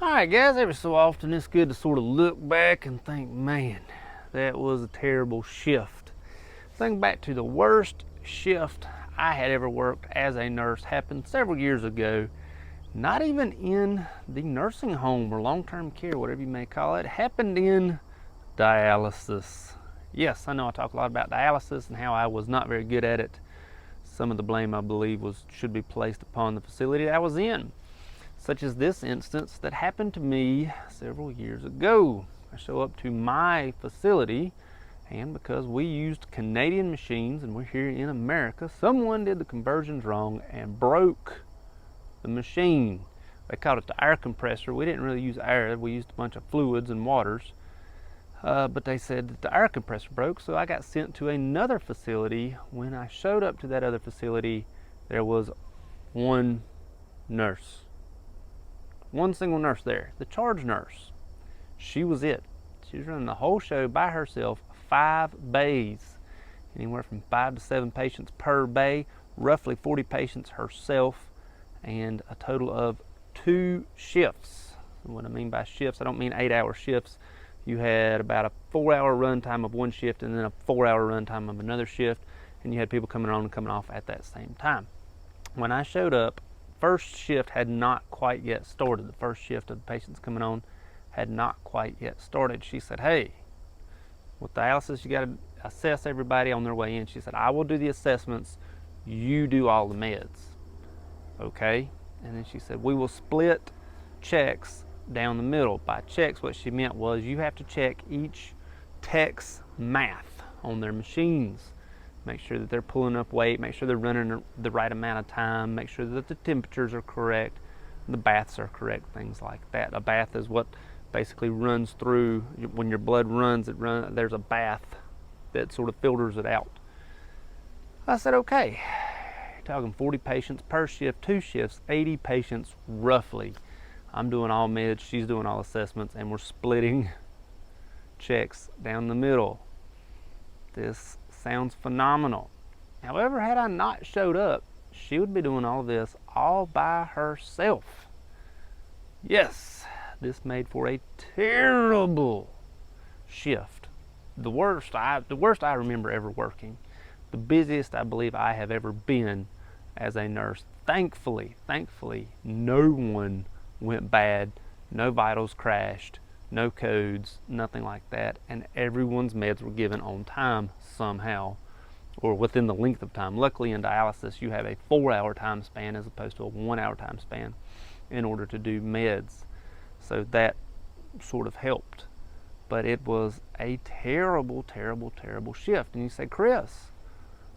Alright guys, every so often it's good to sort of look back and think, man, that was a terrible shift. Think back to the worst shift I had ever worked as a nurse. Happened several years ago. Not even in the nursing home or long-term care, whatever you may call it. Happened in dialysis. Yes, I know I talk a lot about dialysis and how I was not very good at it. Some of the blame, I believe, should be placed upon the facility I was in, such as this instance that happened to me several years ago. I show up to my facility, and because we used Canadian machines and we're here in America, someone did the conversions wrong and broke the machine. They called it the air compressor. We didn't really use air, we used a bunch of fluids and waters. But they said that the air compressor broke, so I got sent to another facility. When I showed up to that other facility, there was one nurse. One single nurse there, the charge nurse. She was it. She was running the whole show by herself, 5 bays, anywhere from 5 to 7 patients per bay, roughly 40 patients herself, and a total of 2 shifts. And what I mean by shifts, I don't mean 8-hour shifts. You had about a 4-hour run time of one shift and then a 4-hour run time of another shift, and you had people coming on and coming off at that same time. When I showed up, first shift had not quite yet started. The first shift of the patients coming on had not quite yet started. She said, hey, with dialysis, you got to assess everybody on their way in. She said, I will do the assessments, you do all the meds. Okay. And then she said, we will split checks down the middle. By checks, what she meant was you have to check each tech's math on their machines. Make sure that they're pulling up weight, make sure they're running the right amount of time, make sure that the temperatures are correct, the baths are correct, things like that. A bath is what basically runs through, when your blood runs, there's a bath that sort of filters it out. I said, okay, you're talking 40 patients per shift, 2 shifts, 80 patients roughly. I'm doing all meds, she's doing all assessments, and we're splitting checks down the middle. This sounds phenomenal. However, had I not showed up, she would be doing all this all by herself. Yes, this made for a terrible shift. The worst I remember ever working. The busiest I believe I have ever been as a nurse. Thankfully, no one went bad, no vitals crashed, no codes, nothing like that, and everyone's meds were given on time somehow, or within the length of time. Luckily in dialysis you have a 4-hour time span as opposed to a 1-hour time span in order to do meds, so that sort of helped. But it was a terrible shift. And you say, Chris,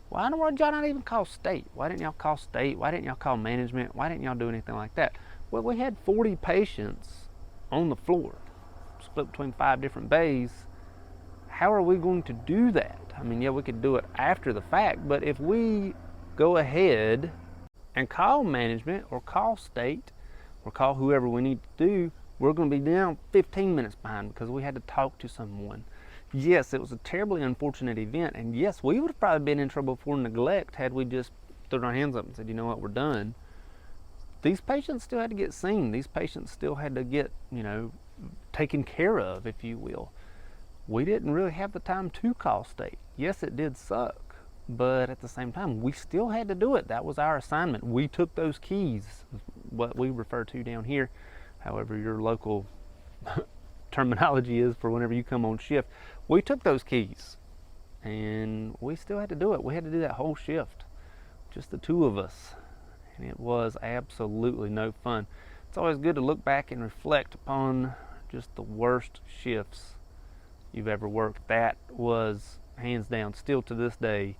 why in the world did y'all not even call state? Why didn't y'all call state? Why didn't y'all call management? Why didn't y'all do anything like that? Well, we had 40 patients on the floor, split between 5 different bays. How are we going to do that? I mean, yeah, we could do it after the fact, but if we go ahead and call management or call state or call whoever we need to do, we're going to be down 15 minutes behind because we had to talk to someone. Yes, it was a terribly unfortunate event, and yes, we would have probably been in trouble for neglect had we just thrown our hands up and said, you know what, we're done. These patients still had to get seen. These patients still had to get, taken care of, if you will. We didn't really have the time to call state. Yes, it did suck, but at the same time, we still had to do it. That was our assignment. We took those keys, what we refer to down here, however your local terminology is for whenever you come on shift. We took those keys, and we still had to do it. We had to do that whole shift, just the 2 of us. And it was absolutely no fun. It's always good to look back and reflect upon just the worst shifts you've ever worked. That was, hands down, still to this day,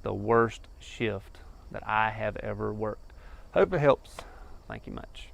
the worst shift that I have ever worked. Hope it helps. Thank you much.